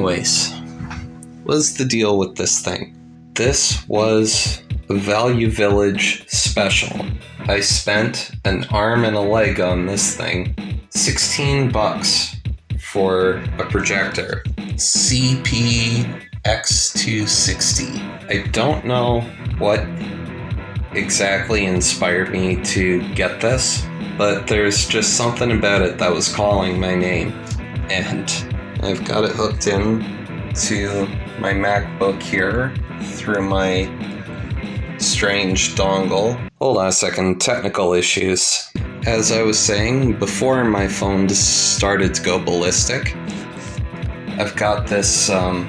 Anyways, what's the deal with this thing? This was a Value Village special. I spent an arm and a leg on this thing. $16 for a projector. CP-X260. I don't know what exactly inspired me to get this, but there's just something about it that was calling my name. And I've got it hooked in to my MacBook here through my strange dongle. Hold on a second, technical issues. As I was saying, before my phone started to go ballistic, I've got this, wow,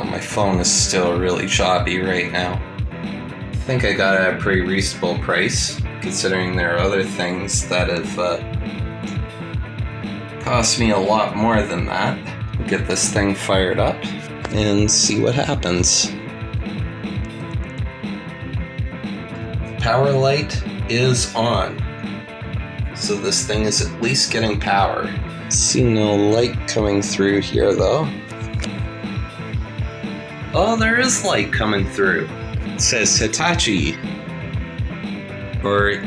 my phone is still really choppy right now. I think I got it at a pretty reasonable price, considering there are other things that have cost me a lot more than that. Get this thing fired up and see what happens. Power light is on, so this thing is at least getting power. See no light coming through here though. Oh, there is light coming through. It says Hitachi, or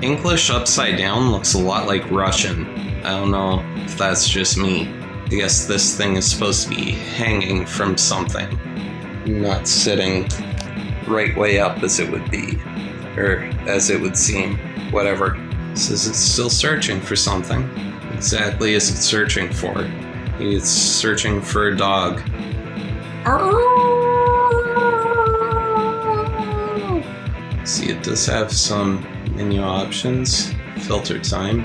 English upside down looks a lot like Russian. I don't know if that's just me. I guess this thing is supposed to be hanging from something, not sitting right way up as it would be, or as it would seem, whatever. It says it's still searching for something. Exactly is it searching for? Maybe it's searching for a dog. See, it does have some menu options. Filter time.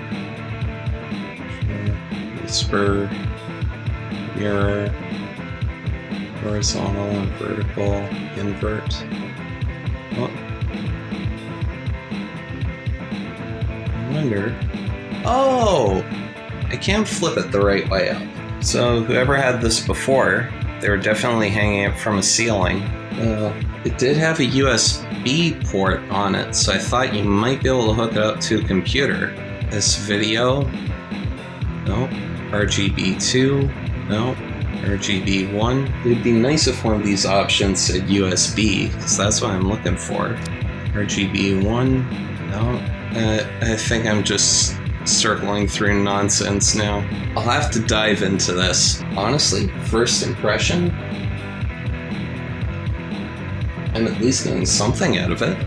Whisper. Mirror. Horizontal and vertical. Invert. Oh. I wonder. Oh! I can't flip it the right way up. So whoever had this before, they were definitely hanging it from a ceiling. It did have a USB port on it, so I thought you might be able to hook it up to a computer. This video, no. RGB2, no. RGB1. It would be nice if one of these options said USB, because that's what I'm looking for. RGB1, no. I think I'm just circling through nonsense now. I'll have to dive into this. Honestly, first impression, I'm at least getting something out of it.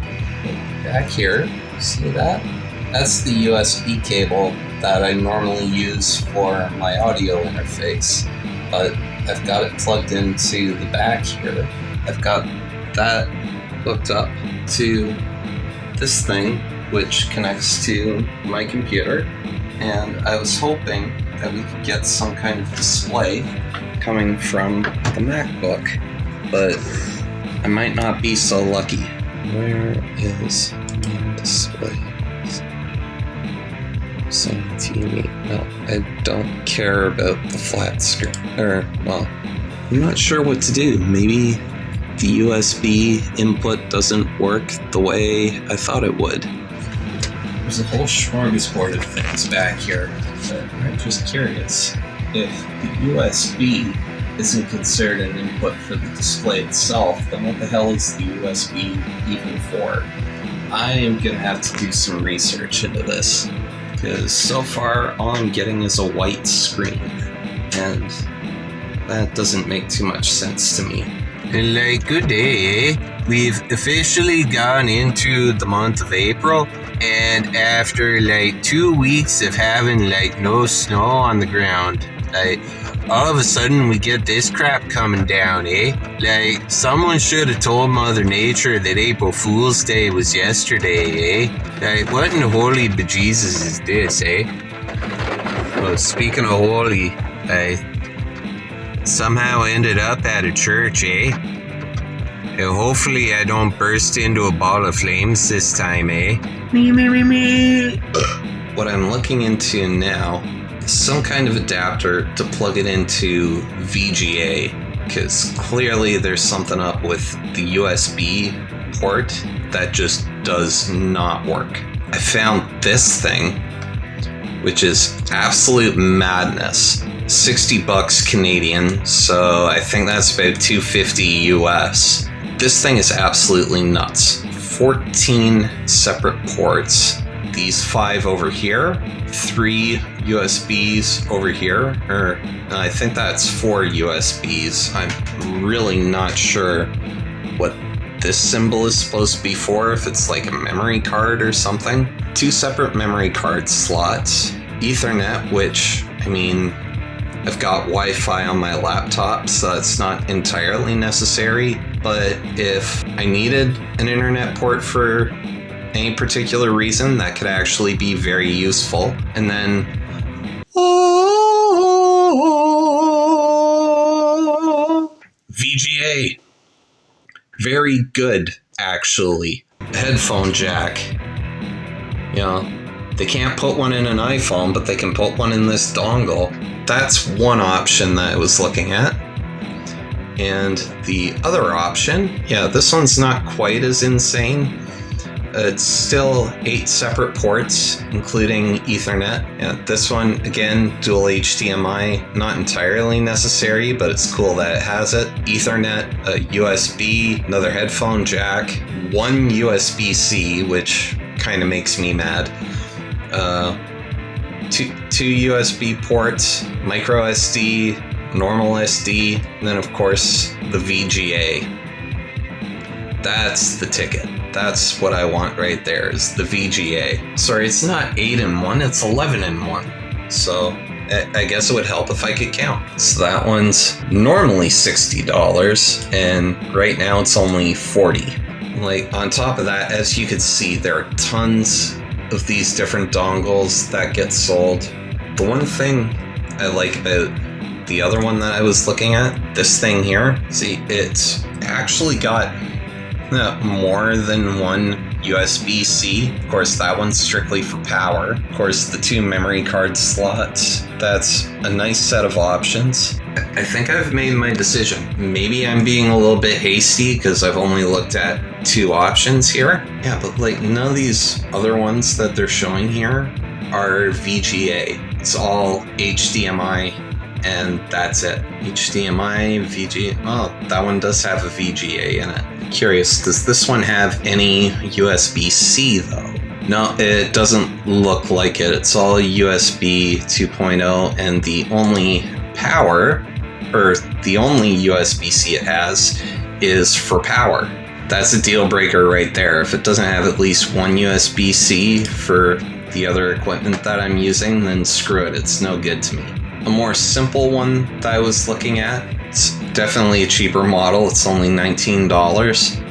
Back here, see that? That's the USB cable that I normally use for my audio interface, but I've got it plugged into the back here. I've got that hooked up to this thing, which connects to my computer, and I was hoping that we could get some kind of display coming from the MacBook, but I might not be so lucky. Where is my display? 17. No, I don't care about the flat screen. Well, I'm not sure what to do. Maybe the USB input doesn't work the way I thought it would. There's a whole smorgasbord of things back here, but I'm just curious. If the USB isn't considered an input for the display itself, then what the hell is the USB even for? I am gonna have to do some research into this, because so far all I'm getting is a white screen, and that doesn't make too much sense to me. And good day, eh? We've officially gone into the month of April, and after 2 weeks of having no snow on the ground, all of a sudden we get this crap coming down, eh? Someone should have told Mother Nature that April Fool's Day was yesterday, eh? What in the holy bejesus is this, eh? Well, speaking of holy, I somehow ended up at a church, eh? Hopefully I don't burst into a ball of flames this time, eh? Me. What I'm looking into now is some kind of adapter to plug it into VGA, because clearly there's something up with the USB port that just does not work. I found this thing, which is absolute madness. 60 bucks Canadian, so I think that's about $250 US. This thing is absolutely nuts. 14 separate ports. These 5 over here, 3 USBs over here, or I think that's 4 USBs. I'm really not sure what this symbol is supposed to be for, if it's like a memory card or something. 2 separate memory card slots. Ethernet, which, I mean, I've got Wi-Fi on my laptop, so it's not entirely necessary, but if I needed an internet port for any particular reason, that could actually be very useful. And then VGA. Very good, actually. Headphone jack. You know, they can't put one in an iPhone, but they can put one in this dongle. That's one option that I was looking at. And the other option, yeah, this one's not quite as insane. It's still 8 separate ports, including Ethernet. Yeah, this one, again, dual HDMI, not entirely necessary, but it's cool that it has it. Ethernet, a USB, another headphone jack, 1 USB-C, which kind of makes me mad. Two USB ports, MicroSD, normal SD, and then of course the VGA. That's the ticket. That's what I want right there, is the VGA. Sorry, it's not 8 in 1, it's 11 in 1. So I guess it would help if I could count. So that one's normally $60, and right now it's only $40. Like, on top of that, as you can see, there are tons of these different dongles that get sold. The one thing I like about the other one that I was looking at, this thing here, see, it's actually got more than one USB-C. Of course, that one's strictly for power. Of course, the 2 memory card slots. That's a nice set of options. I think I've made my decision. Maybe I'm being a little bit hasty because I've only looked at 2 options here. Yeah, but like none of these other ones that they're showing here are VGA. It's all HDMI and that's it. HDMI, VGA. Oh, that one does have a VGA in it. Curious, does this one have any USB-C though? No, it doesn't look like it. It's all USB 2.0, and the only power, or the only USB-C it has, is for power. That's a deal breaker right there. If it doesn't have at least one USB-C for the other equipment that I'm using, then screw it, it's no good to me. A more simple one that I was looking at, it's definitely a cheaper model, it's only $19.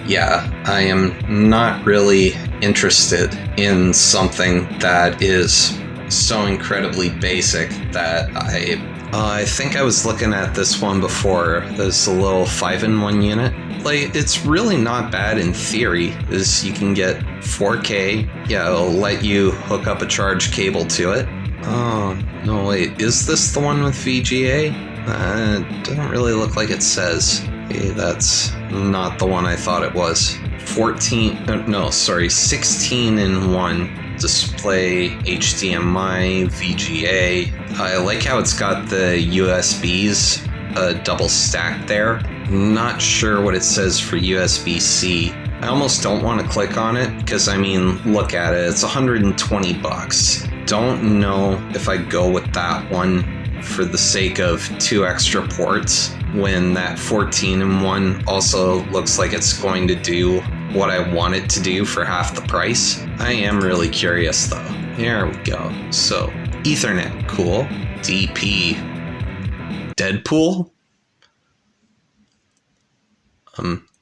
Yeah, I am not really interested in something that is so incredibly basic that I think I was looking at this one before. There's a little 5-in-1 unit. Like, it's really not bad in theory, is you can get 4K. Yeah, it'll let you hook up a charge cable to it. Oh, no, wait, is this the one with VGA? It doesn't really look like it says. Okay, that's not the one I thought it was. 16-in-1 display, HDMI, VGA. I like how it's got the USBs double stacked there. Not sure what it says for USB-C. I almost don't want to click on it because, I mean, look at it. It's 120 bucks. Don't know if I go with that one for the sake of 2 extra ports when that 14-in-1 also looks like it's going to do what I want it to do for half the price. I am really curious though. Here we go. So, Ethernet, cool. DP, Deadpool.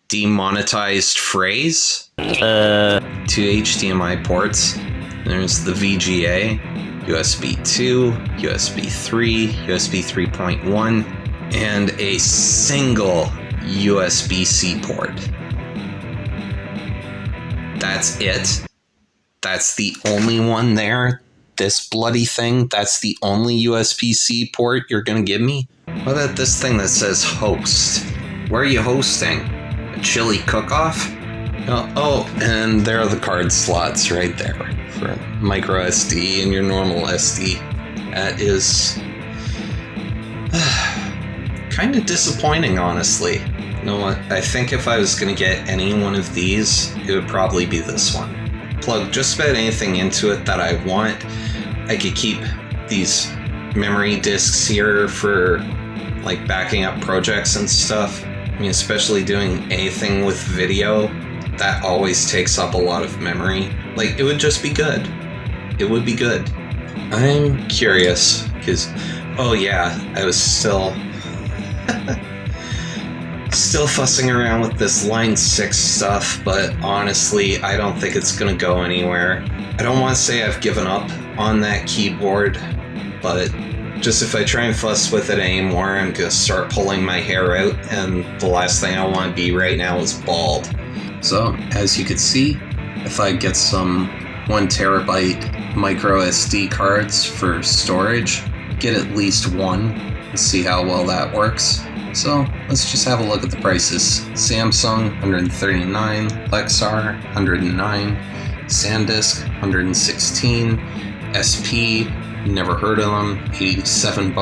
Demonetized phrase. 2 HDMI ports. There's the VGA, USB 2, USB 3, USB 3.1, and a single USB-C port. That's it. That's the only one there. This bloody thing, that's the only USB-C port you're gonna give me? What about this thing that says host? Where are you hosting? A chili cook-off? Oh, and there are the card slots right there. for MicroSD and your normal SD. That is kind of disappointing, honestly. You know what? I think if I was going to get any one of these, it would probably be this one. Plug just about anything into it that I want. I could keep these memory disks here for like backing up projects and stuff. I mean, especially doing anything with video, that always takes up a lot of memory. Like, it would just be good. It would be good. I'm curious, because, oh yeah, I was still fussing around with this Line 6 stuff, but honestly, I don't think it's gonna go anywhere. I don't want to say I've given up on that keyboard, but just if I try and fuss with it anymore, I'm gonna start pulling my hair out, and the last thing I want to be right now is bald. So, as you can see, if I get some 1 terabyte micro SD cards for storage, get at least one, and see how well that works. So, let's just have a look at the prices. Samsung, $139, Lexar, $109, SanDisk, $116, SP, never heard of them, $87.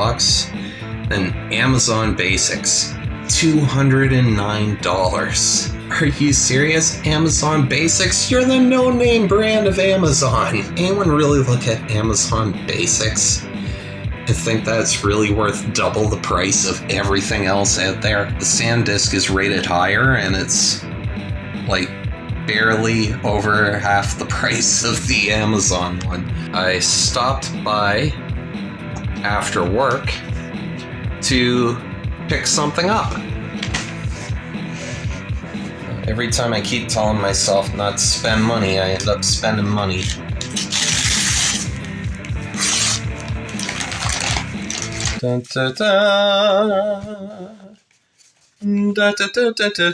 Then Amazon Basics, $209. Are you serious? Amazon Basics? You're the no-name brand of Amazon. Anyone really look at Amazon Basics and think that's really worth double the price of everything else out there? The SanDisk is rated higher, and it's like barely over half the price of the Amazon one. I stopped by after work to pick something up. Every time I keep telling myself not to spend money, I end up spending money. Dun, dun, dun. Da, da, da, da, da,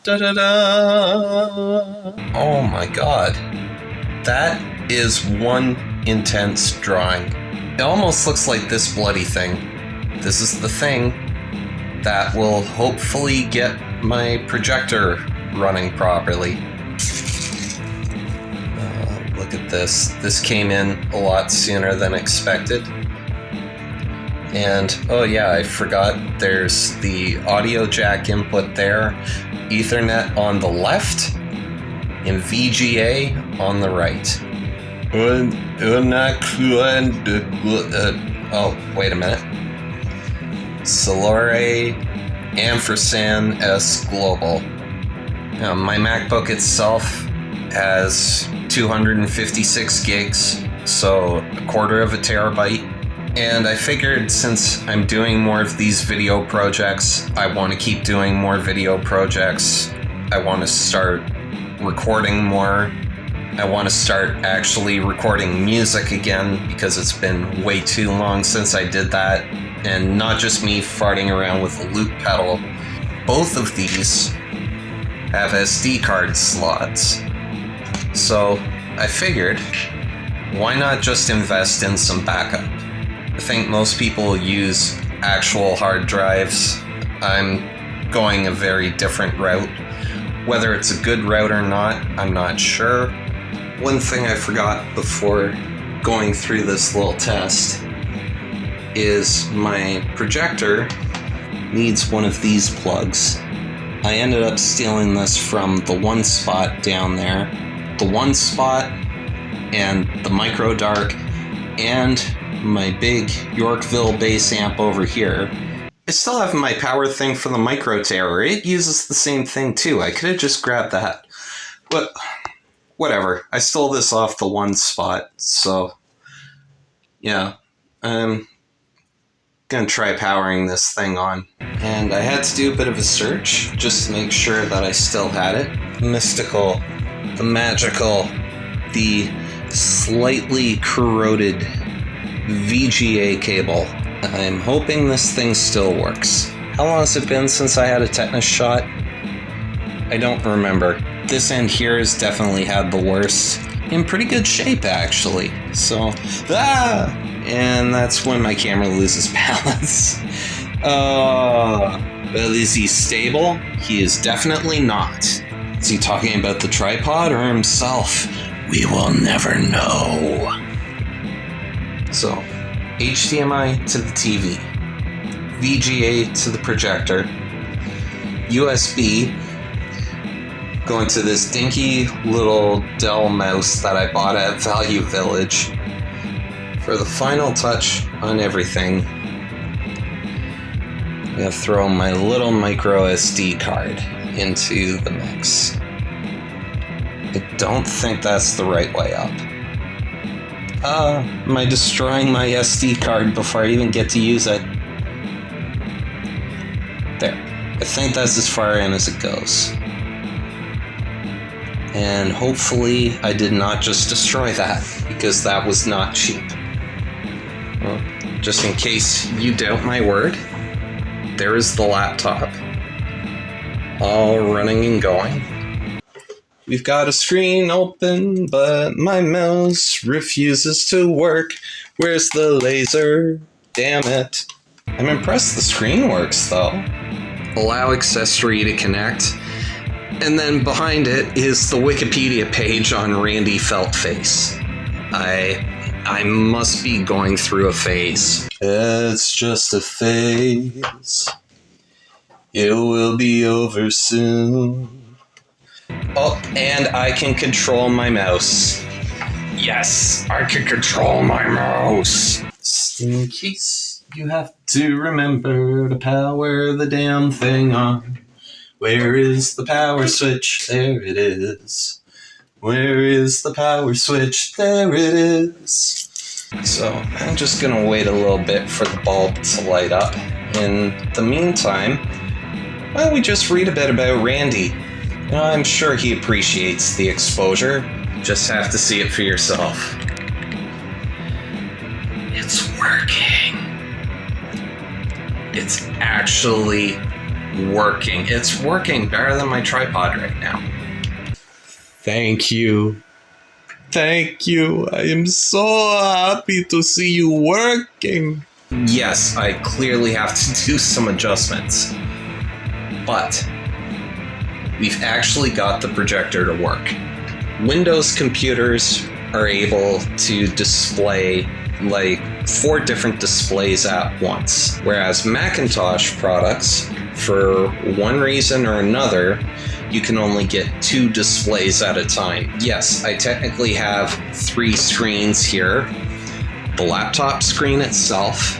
da, da, da. Oh my god. That is one intense drawing. It almost looks like this bloody thing. This is the thing that will hopefully get my projector running properly. Look at this. This came in a lot sooner than expected. And, oh yeah, I forgot there's the audio jack input there, Ethernet on the left, and VGA on the right. Oh, wait a minute. Selore ampersand S Global. My MacBook itself has 256 gigs, so a quarter of a terabyte. And I figured since I'm doing more of these video projects, I want to keep doing more video projects. I want to start recording more. I want to start actually recording music again, because it's been way too long since I did that. And not just me farting around with a loop pedal. Both of these have SD card slots. So I figured, why not just invest in some backup? I think most people use actual hard drives. I'm going a very different route. Whether it's a good route or not, I'm not sure. One thing I forgot before going through this little test is my projector needs one of these plugs. I ended up stealing this from the one spot down there, the one spot, and the micro dark, and my big Yorkville bass amp over here. I still have my power thing for the micro terror. It uses the same thing too. I could have just grabbed that. But whatever. I stole this off the one spot, so yeah. I'm gonna try powering this thing on. And I had to do a bit of a search just to make sure that I still had it. The mystical, the magical, the slightly corroded VGA cable. I'm hoping this thing still works. How long has it been since I had a tetanus shot? I don't remember. This end here has definitely had the worst. In pretty good shape, actually. So, and that's when my camera loses balance. Well, is he stable? He is definitely not. Is he talking about the tripod or himself? We will never know. So, HDMI to the TV, VGA to the projector, USB going to this dinky little Dell mouse that I bought at Value Village. For the final touch on everything, I'm going to throw my little MicroSD card into the mix. I don't think that's the right way up. Am I destroying my SD card before I even get to use it? There. I think that's as far in as it goes. And hopefully I did not just destroy that, because that was not cheap. Well, just in case you doubt my word, there is the laptop, all running and going. We've got a screen open, but my mouse refuses to work. Where's the laser? Damn it. I'm impressed the screen works, though. Allow accessory to connect. And then behind it is the Wikipedia page on Randy Feltface. I must be going through a phase. It's just a phase. It will be over soon. Oh, and I can control my mouse. Yes, I can control my mouse. Just in case you have to remember to power the damn thing on. Where is the power switch? There it is. Where is the power switch? There it is. So I'm just gonna wait a little bit for the bulb to light up. In the meantime, why don't we just read a bit about Randy? You know, I'm sure he appreciates the exposure. Just have to see it for yourself. It's working. It's actually working. It's working better than my tripod right now. Thank you. Thank you. I am so happy to see you working. Yes, I clearly have to do some adjustments. But we've actually got the projector to work. Windows computers are able to display like 4 different displays at once, whereas Macintosh products, for one reason or another, you can only get 2 displays at a time. Yes, I technically have 3 screens here. The laptop screen itself,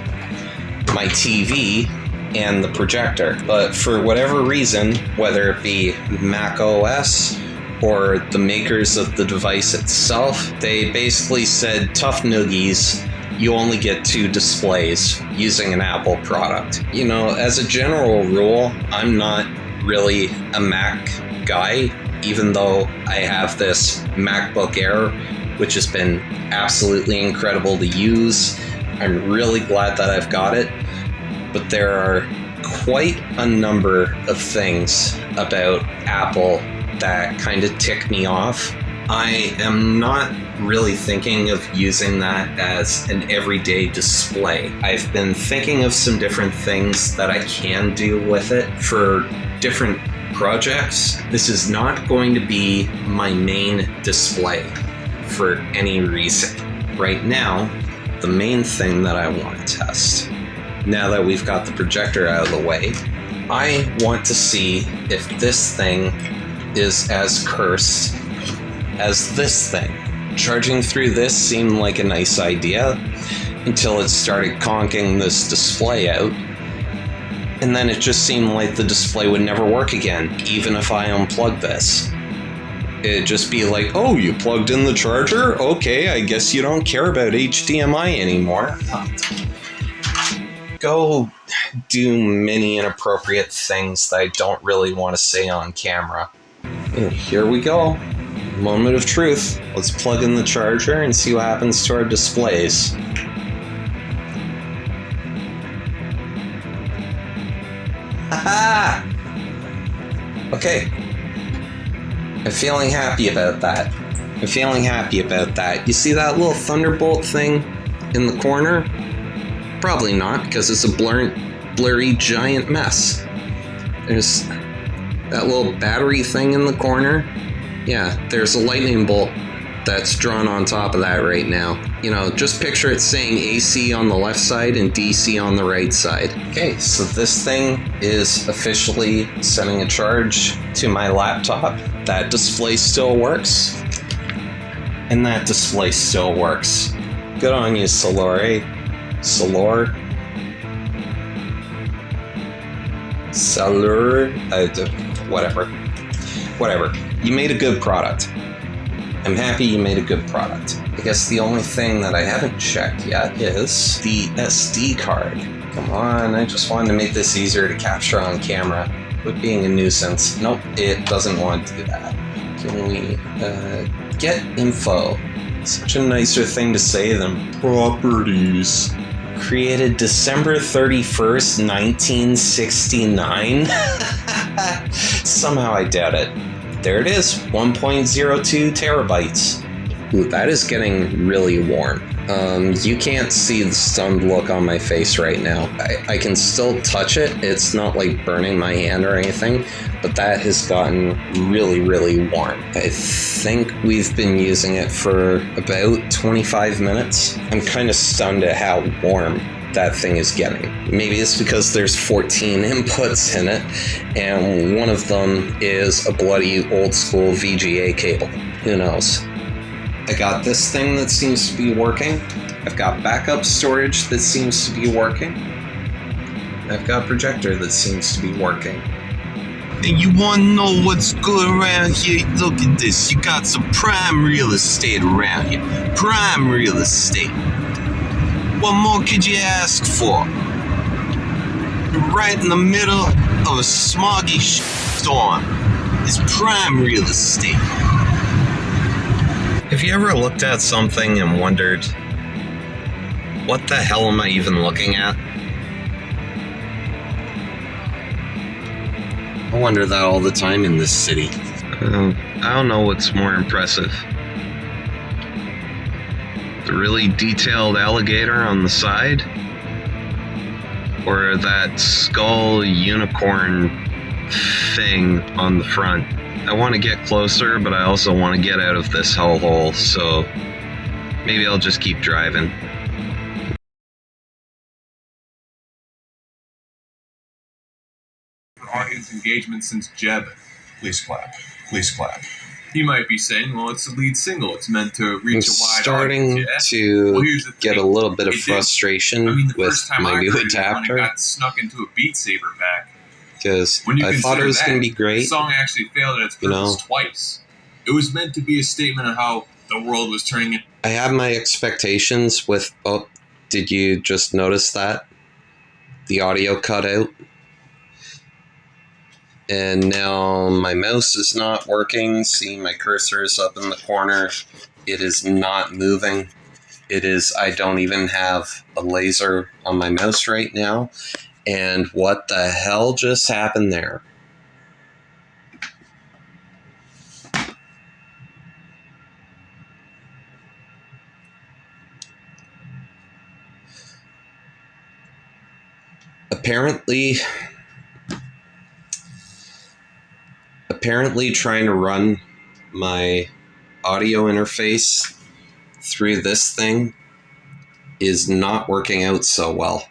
my TV, and the projector. But for whatever reason, whether it be Mac OS or the makers of the device itself, they basically said, tough noogies, you only get 2 displays using an Apple product. You know, as a general rule, I'm not really a Mac guy, even though I have this MacBook Air, which has been absolutely incredible to use. I'm really glad that I've got it, but there are quite a number of things about Apple that kind of tick me off. I am not really thinking of using that as an everyday display. I've been thinking of some different things that I can do with it for different projects. This is not going to be my main display for any reason. Right now, the main thing that I want to test, now that we've got the projector out of the way, I want to see if this thing is as cursed as this thing. Charging through this seemed like a nice idea until it started conking this display out. And then it just seemed like the display would never work again, even if I unplugged this. It'd just be like, oh, you plugged in the charger? Okay, I guess you don't care about HDMI anymore. Go do many inappropriate things that I don't really want to say on camera. And here we go. Moment of truth. Let's plug in the charger and see what happens to our displays. Haha! Okay. I'm feeling happy about that. You see that little Thunderbolt thing in the corner? Probably not, because it's a blurry giant mess. There's that little battery thing in the corner. Yeah, there's a lightning bolt that's drawn on top of that right now. You know, just picture it saying AC on the left side and DC on the right side. Okay, so this thing is officially sending a charge to my laptop. That display still works. And that display still works. Good on you, Selore. Selore. Whatever. You made a good product. I'm happy you made a good product. I guess the only thing that I haven't checked yet is the SD card. Come on, I just wanted to make this easier to capture on camera. Quit being a nuisance. Nope, it doesn't want to do that. Can we get info? Such a nicer thing to say than properties. Created December 31st, 1969? Somehow I doubt it. There it is, 1.02 terabytes. Ooh, that is getting really warm. You can't see the stunned look on my face right now. I can still touch it. It's not like burning my hand or anything, but that has gotten really, really warm. I think we've been using it for about 25 minutes. I'm kind of stunned at how warm that thing is getting. Maybe it's because there's 14 inputs in it, and one of them is a bloody old school VGA cable. Who knows? I got this thing that seems to be working. I've got backup storage that seems to be working. I've got projector that seems to be working. And you want to know what's good around here? Look at this. You got some prime real estate around here. Prime real estate. What more could you ask for? Right in the middle of a smoggy storm is prime real estate. Have you ever looked at something and wondered, what the hell am I even looking at? I wonder that all the time in this city. I don't know what's more impressive. The really detailed alligator on the side? Or that skull unicorn thing on the front? I want to get closer, but I also want to get out of this hellhole, so maybe I'll just keep driving. Audience engagement since Jeb. Please clap. Please clap. He might be saying, well, it's the lead single. It's meant to reach a wide starting audience. to get a little bit of frustration with my new adapter. I got snuck into a Beat Saber pack. Because I thought it was going to be great. The song actually failed at its purpose twice. It was meant to be a statement of how the world was turning it. I had my expectations with, oh, did you just notice that? The audio cut out. And now my mouse is not working. See, my cursor is up in the corner. It is not moving. I don't even have a laser on my mouse right now. And what the hell just happened there? Apparently trying to run my audio interface through this thing is not working out so well.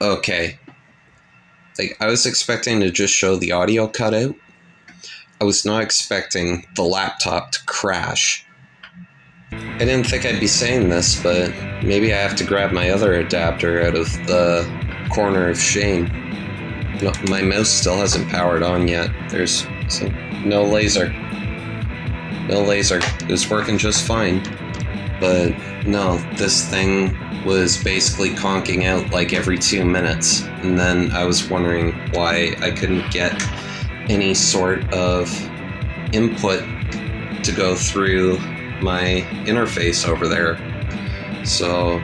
Okay. Like, I was expecting to just show the audio cutout. I was not expecting the laptop to crash. I didn't think I'd be saying this, but maybe I have to grab my other adapter out of the corner of shame. No, my mouse still hasn't powered on yet. There's no laser. No laser. It was working just fine. But no, this thing was basically conking out like every 2 minutes. And then I was wondering why I couldn't get any sort of input to go through my interface over there. So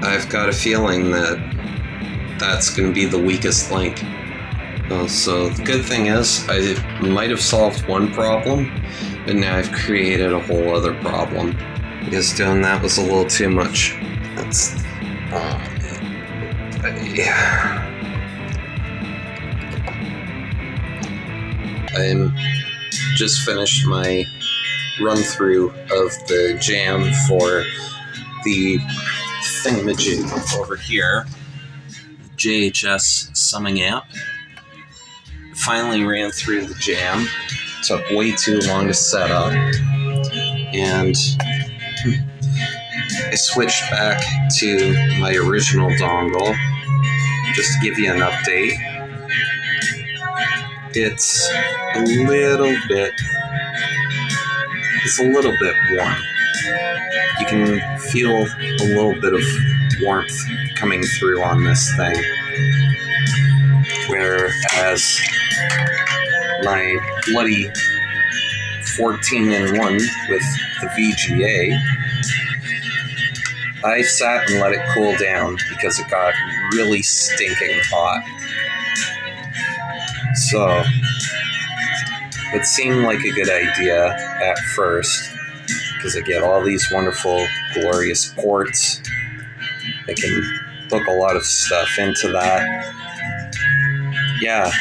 I've got a feeling that that's going to be the weakest link. So the good thing is I might have solved one problem, but now I've created a whole other problem. I guess doing that was a little too much. Yeah. I'm just finished my run through of the jam for the thingamajig over here, JHS summing amp. Finally ran through the jam. Took way too long to set up, and I switched back to my original dongle just to give you an update. It's a little bit warm. You can feel a little bit of warmth coming through on this thing, whereas my bloody 14-in-1 with the VGA, I sat and let it cool down because it got really stinking hot. So it seemed like a good idea at first because I get all these wonderful, glorious ports. I can hook a lot of stuff into that. Yeah,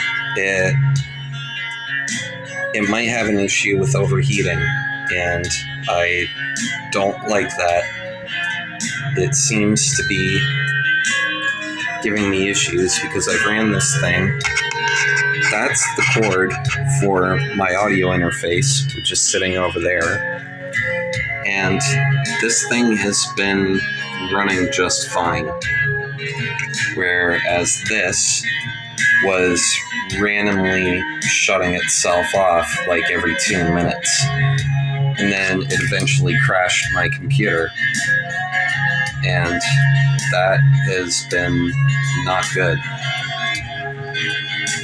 it might have an issue with overheating, and I don't like that. It seems to be giving me issues because I've ran this thing. That's the cord for my audio interface, which is sitting over there. And this thing has been running just fine. Whereas this was randomly shutting itself off like every 2 minutes. And then it eventually crashed my computer. And that has been not good.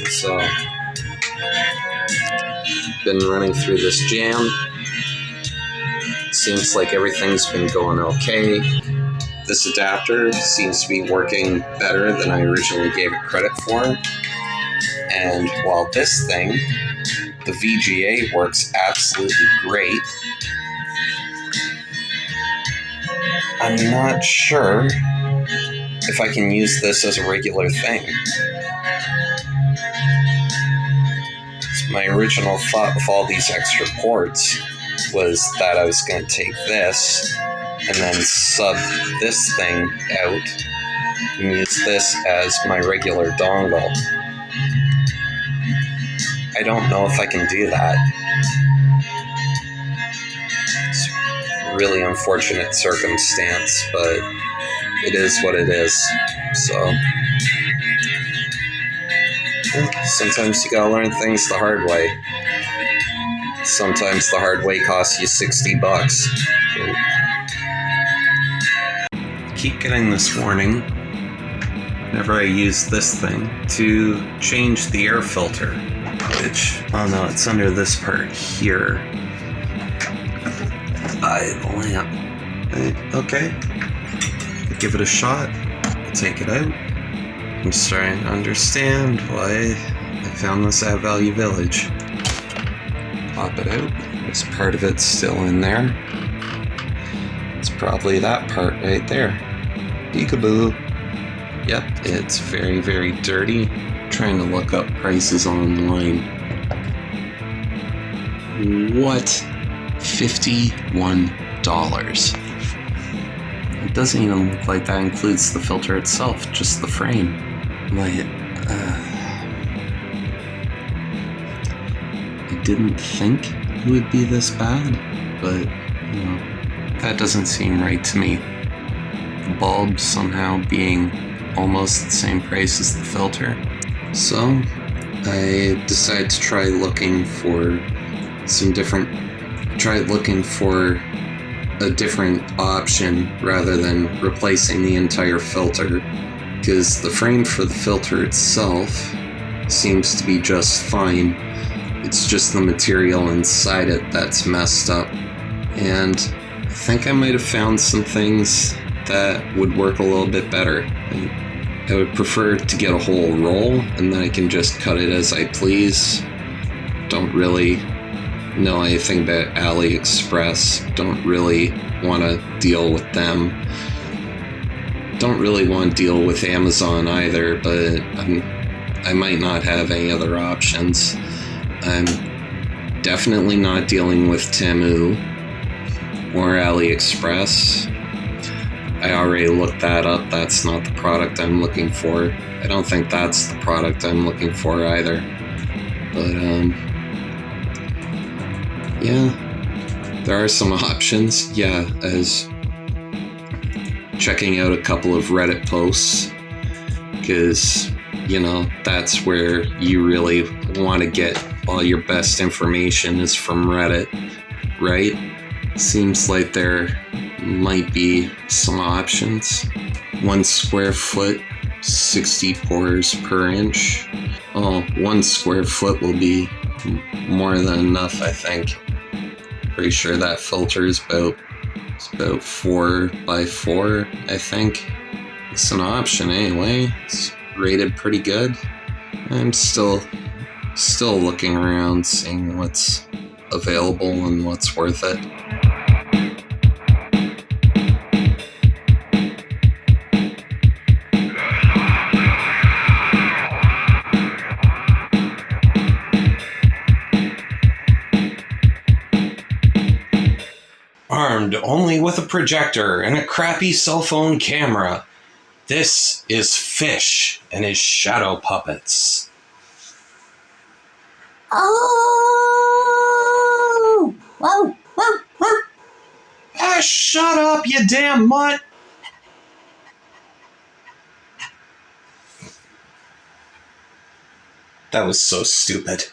So, been running through this jam. Seems like everything's been going okay. This adapter seems to be working better than I originally gave it credit for. And while this thing, the VGA, works absolutely great, I'm not sure if I can use this as a regular thing. My original thought with all these extra ports was that I was going to take this and then sub this thing out and use this as my regular dongle. I don't know if I can do that. It's a really unfortunate circumstance, but it is what it is. So sometimes you gotta learn things the hard way. Sometimes the hard way costs you $60. Keep getting this warning whenever I use this thing to change the air filter, which, oh no, it's under this part here. The lamp. Okay. Give it a shot. Take it out. I'm starting to understand why I found this at Value Village. Pop it out. There's part of it still in there. It's probably that part right there. Peekaboo. Yep, it's very, very dirty. Trying to look up prices online. What? $51. It doesn't even look like that includes the filter itself, just the frame. I didn't think it would be this bad, but, you know, that doesn't seem right to me. The bulb somehow being almost the same price as the filter. So, I decided to try looking for a different option rather than replacing the entire filter, because the frame for the filter itself seems to be just fine. It's just the material inside it that's messed up. And I think I might have found some things that would work a little bit better. I would prefer to get a whole roll and then I can just cut it as I please. Don't really know anything about AliExpress. Don't really want to deal with them. Don't really want to deal with Amazon either, but I might not have any other options. I'm definitely not dealing with Temu or AliExpress. I already looked that up. That's not the product I'm looking for. I don't think that's the product I'm looking for either. But, yeah, there are some options. Yeah, as checking out a couple of Reddit posts, because, you know, that's where you really want to get all your best information is from Reddit, right? Seems like there might be some options. 1 square foot, 60 pores per inch. Oh, 1 square foot will be more than enough, I think. Pretty sure that filter is about 4 by 4, I think. It's an option anyway. It's rated pretty good. I'm still looking around, seeing what's available and what's worth it. Armed only with a projector and a crappy cell phone camera, this is Fish and his shadow puppets. Oh! Whoa! Whoa! Whoa! Ah, shut up, you damn mutt! That was so stupid.